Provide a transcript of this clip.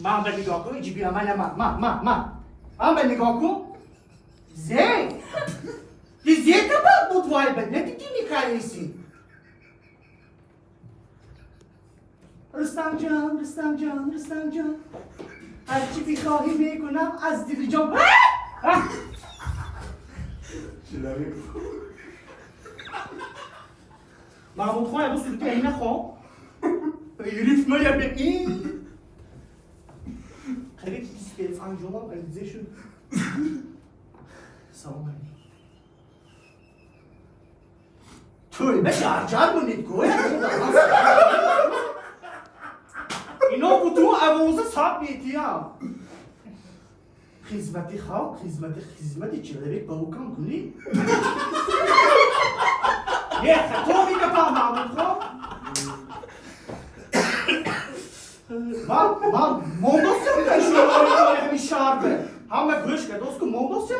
من به نگاه کن ایجی بیا من هم به نگاه کن زی دی زی تبا بود وای بد نه دیگه میکایسی رستم جان هرچی بخواهی میکنم از دل جان محمود خان یه صورتی اینه خواه ریتم یا به این خیلی سپیس انجام علیزه شد سلام علیکم توی به جرجر بونید گوه اینا بود تو 12 ساعت بیتیم خدمتی خواه خدمتی چلوی باوکم کنی یه خطا میگه پا محمود خواه من مونداسیم که شما همین شهر به همه گوش که دوست که مونداسیم